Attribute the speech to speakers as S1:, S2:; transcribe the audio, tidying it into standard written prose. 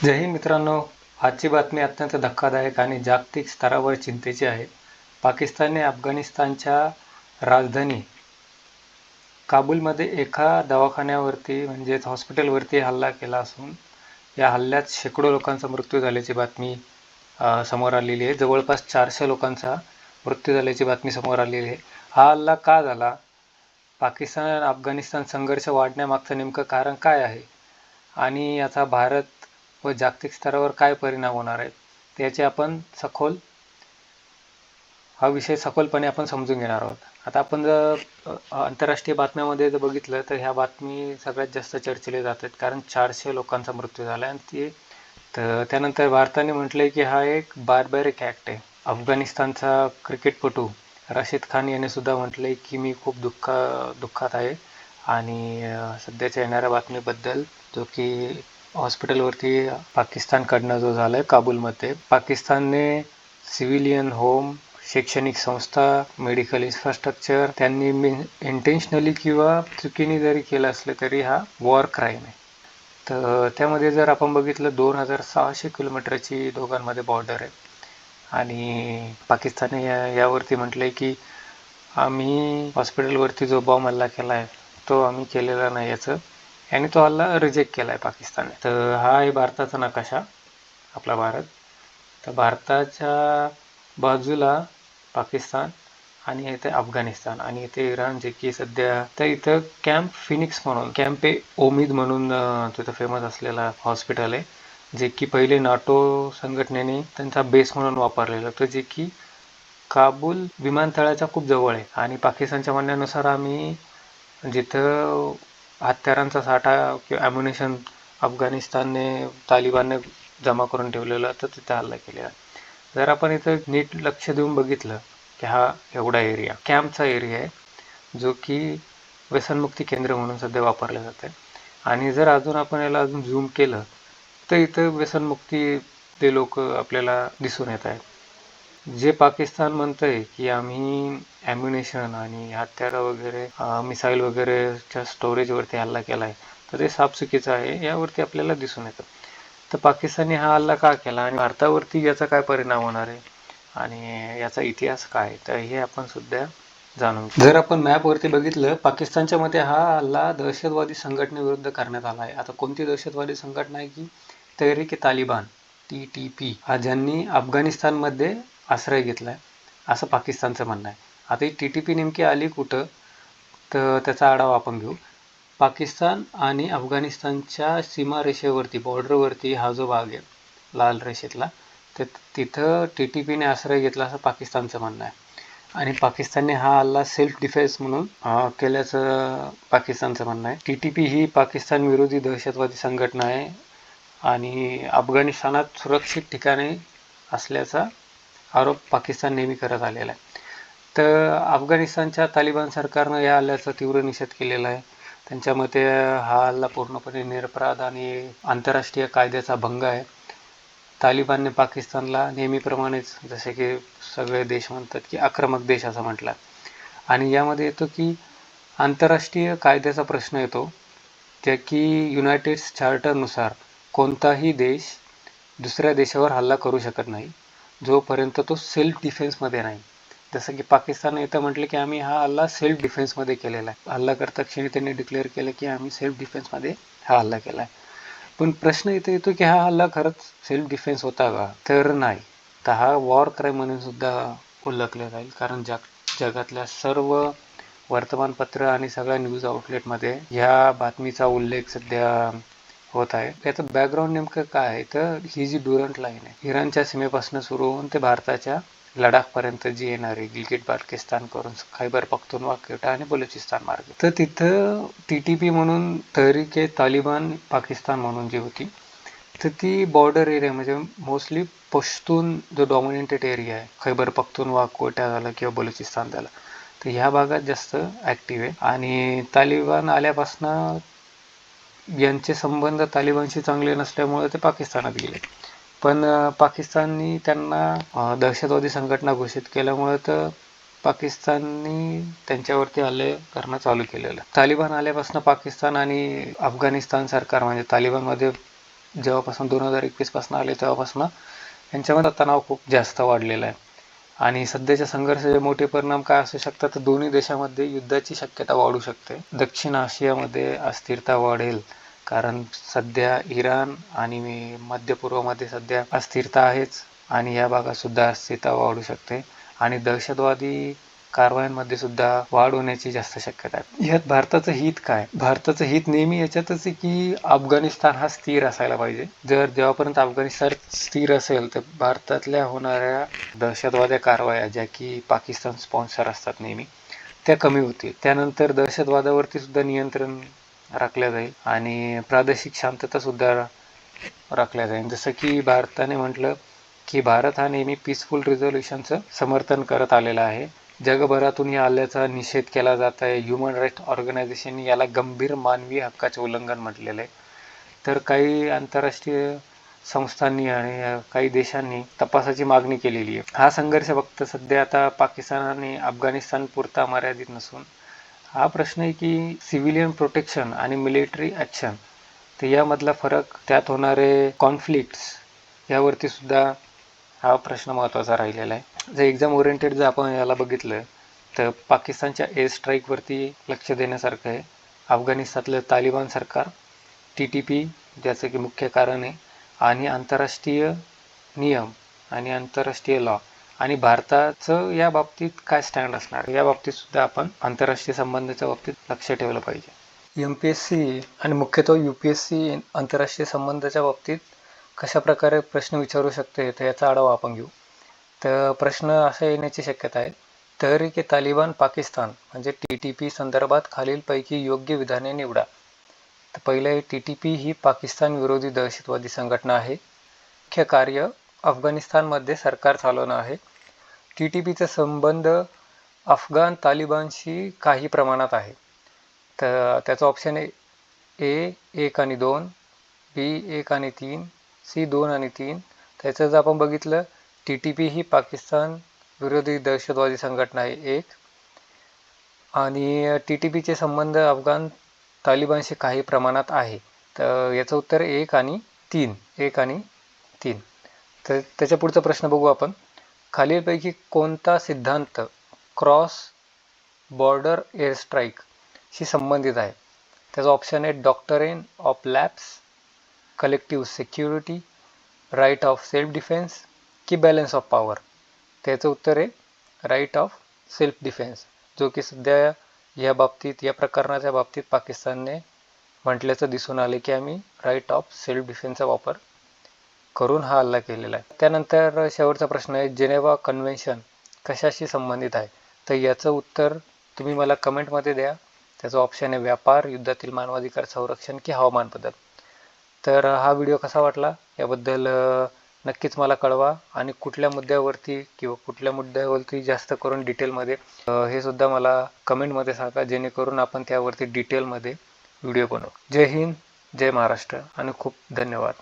S1: जय हिंद मित्रांनो. आजची बातमी अत्यंत धक्कादायक आणि जागतिक स्तरावर चिंतेची आहे. पाकिस्तानने अफगाणिस्तानच्या राजधानी काबूलमध्ये एका दवाखान्यावरती म्हणजेच हॉस्पिटलवरती हल्ला केला असून या हल्ल्यात शेकडो लोकांचा मृत्यू झाल्याची बातमी समोर आलेली आहे. जवळपास 400 लोकांचा मृत्यू झाल्याची बातमी समोर आलेली आहे. हा हल्ला का झाला? पाकिस्तान अफगाणिस्तान संघर्ष वाढण्यामागचं नेमकं कारण काय आहे आणि याचा भारत व जागतिक स्तरावर काय परिणाम होणार आहेत त्याचे आपण हा विषय सखोलपणे आपण समजून घेणार आहोत. आता आपण जर आंतरराष्ट्रीय बातम्यामध्ये जर बघितलं तर ह्या बातमी सगळ्यात जास्त चर्चिले जातात, कारण 400 लोकांचा मृत्यू झाला आणि त्यानंतर भारताने म्हटलंय की हा एक बार्बॅरिक ॲक्ट आहे. अफगाणिस्तानचा क्रिकेटपटू राशिद खान याने सुद्धा म्हटलंय की मी खूप दुःखात आहे आणि सध्याच्या येणाऱ्या बातमीबद्दल, जो की हॉस्पिटलवरती पाकिस्तानकडनं जो झालाय काबूलमध्ये. पाकिस्तानने सिव्हिलियन होम, शैक्षणिक संस्था, मेडिकल इन्फ्रास्ट्रक्चर त्यांनी इंटेन्शनली किंवा चुकीने जरी केलं असलं तरी हा वॉर क्राईम आहे. तर त्यामध्ये जर आपण बघितलं 2600 किलोमीटरची दोघांमध्ये बॉर्डर आहे आणि पाकिस्तानने यावरती म्हटलंय की आम्ही हॉस्पिटलवरती जो बॉम्ब हल्ला केला आहे तो आम्ही केलेला नाही याचं, आणि तो हल्ला रिजेक्ट केला आहे पाकिस्तानने. तर हा आहे भारताचा नकाशा, आपला भारत. तर भारताच्या बाजूला पाकिस्तान आणि इथे अफगाणिस्तान आणि इथे इराण, जे की सध्या तर इथं कॅम्प फिनिक्स म्हणून, कॅम्प ए ओमिद म्हणून तिथं फेमस असलेला हॉस्पिटल आहे, जे की पहिले नाटो संघटनेने त्यांचा बेस म्हणून वापरलेलं होतं, जे की काबूल विमानतळाच्या खूप जवळ आहे. आणि पाकिस्तानच्या म्हणण्यानुसार आम्ही जिथं हत्यारांचा साठा किंवा ॲम्युनेशन अफगाणिस्तानने तालिबानने जमा करून ठेवलेलं तर तिथं हल्ला केलेला. जर आपण इथं नीट लक्ष देऊन बघितलं की हा एवढा एरिया कॅम्पचा एरिया आहे, जो की व्यसनमुक्ती केंद्र म्हणून सध्या वापरलं जातं आहे. आणि जर अजून आपण याला अजून झूम केलं तर इथं व्यसनमुक्ती ते लोक आपल्याला दिसून येत आहेत. जे पाकिस्तान म्हणतंय की आम्ही ॲम्युनेशन आणि हत्यारं वगैरे मिसाईल वगैरेच्या स्टोरेजवरती हल्ला केला आहे, तर ते साफ चुकीचं आहे, यावरती आपल्याला दिसून येतं. तर पाकिस्तानने हा हल्ला का केला आणि भारतावरती याचा काय परिणाम होणार आहे आणि याचा इतिहास काय, तर हे आपण सुद्धा जाणून घेऊ. जर आपण मॅपवरती बघितलं, पाकिस्तानच्या मध्ये हा हल्ला दहशतवादी संघटनेविरुद्ध करण्यात आला आहे. आता कोणती दहशतवादी संघटना आहे की तहरीक-ए-तालिबान TTP, हा ज्यांनी अफगाणिस्तानमध्ये आश्रय घेतलाय असं पाकिस्तानचं म्हणणं आहे. आता ही TTP नेमकी आली कुठं, तर त्याचा आढावा आपण घेऊ. पाकिस्तान आणि अफगाणिस्तानच्या सीमारेषेवरती, बॉर्डरवरती हा जो भाग आहे लाल रेषेतला, तर तिथं TTPने आश्रय घेतला असं पाकिस्तानचं म्हणणं आहे. आणि पाकिस्तानने हा हल्ला सेल्फ डिफेन्स म्हणून केल्याचं पाकिस्तानचं म्हणणं आहे. TTP ही पाकिस्तान विरोधी दहशतवादी संघटना आहे आणि अफगाणिस्तानात सुरक्षित ठिकाणी असल्याचा आरोप पाकिस्तान नेहमी करत आलेला आहे. तर अफगाणिस्तानच्या तालिबान सरकारनं या हल्ल्याचा तीव्र निषेध केलेला आहे. त्यांच्या मते हा हल्ला पूर्णपणे निरपराध आणि आंतरराष्ट्रीय कायद्याचा भंग आहे. तालिबानने पाकिस्तानला नेहमीप्रमाणेच, जसे की सगळे देश म्हणतात की आक्रमक देश असं म्हटलं, आणि यामध्ये येतो की आंतरराष्ट्रीय कायद्याचा प्रश्न येतो, त्या की युनायटेड चार्टरनुसार कोणताही देश दुसऱ्या देशावर हल्ला करू शकत नाही जोपर्यंत तो सेल्फ डिफेन्समध्ये नाही. जसं की पाकिस्तानने इथं म्हटलं की आम्ही हा हल्ला सेल्फ डिफेन्समध्ये केलेला आहे. हल्ला करता क्षणी त्यांनी डिक्लेअर केलं की आम्ही सेल्फ डिफेन्समध्ये हा हल्ला केला आहे. पण प्रश्न इथे येतो की हा हल्ला खरंच सेल्फ डिफेन्स होता का, तर नाही. तर हा वॉर क्राईम म्हणून सुद्धा ओळखला जाईल, कारण जगातल्या सर्व वर्तमानपत्र आणि सगळ्या न्यूज आउटलेटमध्ये ह्या बातमीचा उल्लेख सध्या होत आहे. याचं बॅकग्राऊंड नेमकं काय आहे, तर ही जी ड्युरंट लाईन आहे इराणच्या सीमेपासून सुरू होऊन ते भारताच्या लडाखपर्यंत जी येणारी गिलगिट बाल्टिस्तान करून खैबर पख्तूनख्वा आणि बलुचिस्तान मार्ग, तर तिथं TTP म्हणून तहरीक-ए-तालिबान पाकिस्तान म्हणून जी होती, तर ती बॉर्डर एरिया म्हणजे मोस्टली पश्तून जो डॉमिनेटेड एरिया आहे, खैबर पख्तूनख्वा झालं किंवा बलुचिस्तान झालं, तर ह्या भागात जास्त ॲक्टिव्ह आहे. आणि तालिबान आल्यापासनं यांचे संबंध तालिबानशी चांगले नसल्यामुळे ते पाकिस्तानात गेले. पण पाकिस्ताननी त्यांना दहशतवादी संघटना घोषित केल्यामुळे तर पाकिस्ताननी त्यांच्यावरती हल्ले करणं चालू केलेलं. तालिबान आल्यापासून पाकिस्तान आणि अफगाणिस्तान सरकार म्हणजे तालिबानमध्ये जेव्हापासून 2021 पासून आले तेव्हापासून यांच्यामध्ये तणाव खूप जास्त वाढलेला आहे. आणि सध्याच्या संघर्षाचे मोठे परिणाम काय असू शकतात, तर दोन्ही देशांमध्ये युद्धाची शक्यता वाढू शकते. दक्षिण आशियामध्ये अस्थिरता वाढेल, कारण सध्या इराण आणि मध्य पूर्वमध्ये सध्या अस्थिरता आहेच आणि या भागात सुद्धा अस्थिरता वाढू शकते आणि दहशतवादी कारवायांमध्ये सुद्धा वाढ होण्याची जास्त शक्यता आहे. यात भारताचं हित काय? भारताचं हित नेहमी याच्यातच आहे की अफगाणिस्तान हा स्थिर असायला पाहिजे. जर जेव्हापर्यंत अफगाणिस्तान स्थिर असेल तर भारतातल्या होणाऱ्या दहशतवादी कारवाया, ज्या की पाकिस्तान स्पॉन्सर असतात नेहमी, त्या कमी होतील. त्यानंतर दहशतवादावरती सुद्धा नियंत्रण राखल्या जाईल आणि प्रादेशिक शांतता सुद्धा राखल्या जाईल. जसं की भारताने म्हटलं की भारत हा नेहमी पीसफुल रिझोल्युशनचं समर्थन करत आलेला आहे. जगभरातून या हल्ल्याचा निषेध केला जात आहे. ह्युमन राईट्स ऑर्गनायझेशनने याला गंभीर मानवी हक्काचे उल्लंघन म्हटलेलं आहे. तर काही आंतरराष्ट्रीय संस्थांनी आणि काही देशांनी तपासाची मागणी केलेली आहे. हा संघर्ष फक्त सध्या आता पाकिस्तान आणि अफगाणिस्तान पुरता मर्यादित नसून हा प्रश्न आहे की सिव्हिलियन प्रोटेक्शन आणि मिलिटरी ॲक्शन, तर यामधला फरक, त्यात होणारे कॉन्फ्लिक्ट्स यावरती सुद्धा हा प्रश्न महत्त्वाचा राहिलेला आहे. जर एक्झाम ओरिएंटेड जर आपण याला बघितलं तर पाकिस्तानच्या एअर स्ट्राईकवरती लक्ष देण्यासारखं आहे. अफगाणिस्तानातलं तालिबान सरकार, TTP ज्याचं की मुख्य कारण आहे, आणि आंतरराष्ट्रीय नियम आणि आंतरराष्ट्रीय लॉ, आणि भारताचं या बाबतीत काय स्टँड असणार या बाबतीत सुद्धा आपण आंतरराष्ट्रीय संबंधाच्या बाबतीत लक्ष ठेवलं पाहिजे. MPSC आणि मुख्यतः UPSC आंतरराष्ट्रीय संबंधाच्या बाबतीत कशा प्रकारे प्रश्न विचारू शकते तर याचा आढावा आपण घेऊ. तर प्रश्न असा येण्याची शक्यता आहे, तहरीक-ए-तालिबान पाकिस्तान म्हणजे TTP संदर्भात खालीलपैकी योग्य विधाने निवडा. तर पहिलं आहे, TTP ही पाकिस्तान विरोधी दहशतवादी संघटना आहे. मुख्य कार्य अफगाणिस्तानमध्ये सरकार चालवणं आहे. TTPचा संबंध अफगाण तालिबानशी काही प्रमाणात आहे. तर त्याचं ऑप्शन आहे A 1 आणि 2, B 1 आणि 3, C 2 आणि 3. त्याचं जर आपण बघितलं, TTP ही पाकिस्तान विरोधी दहशतवादी संघटना आहे 1, आणि TTPचे संबंध अफगाण तालिबानशी काही प्रमाणात आहे. तर याचं उत्तर 1 आणि 3, 1 आणि 3. तर त्याच्या पुढचा प्रश्न बघू आपण. खालीलपैकी कोणता सिद्धांत क्रॉस बॉर्डर एअर स्ट्राईक शी संबंधित आहे? त्याचा ऑप्शन आहे doctrine of lapse, collective security, right of self defence की बॅलन्स ऑफ पॉवर. त्याचं उत्तर आहे राईट ऑफ सेल्फ डिफेन्स, जो की सध्या या बाबतीत, या प्रकरणाच्या बाबतीत पाकिस्तानने म्हटल्याचं दिसून आले की आम्ही राईट ऑफ सेल्फ डिफेन्सचा वापर करून हा हल्ला केलेला आहे. त्यानंतर शेवटचा प्रश्न आहे, जेनेवा कन्व्हेन्शन कशाशी संबंधित आहे? तर याचं उत्तर तुम्ही मला कमेंटमध्ये द्या. त्याचं ऑप्शन आहे व्यापार, युद्धातील मानवाधिकार संरक्षण की हवामान बदल. तर हा व्हिडिओ कसा वाटला याबद्दल नक्कीच मला कळवा, आणि कुठल्या मुद्द्यावरती किंवा कुठल्या मुद्द्यावरती जास्त करून डिटेलमध्ये हे सुद्धा मला कमेंटमध्ये सांगा, जेणेकरून आपण त्यावरती डिटेलमध्ये व्हिडिओ बनवू. जय हिंद, जय महाराष्ट्र आणि खूप धन्यवाद.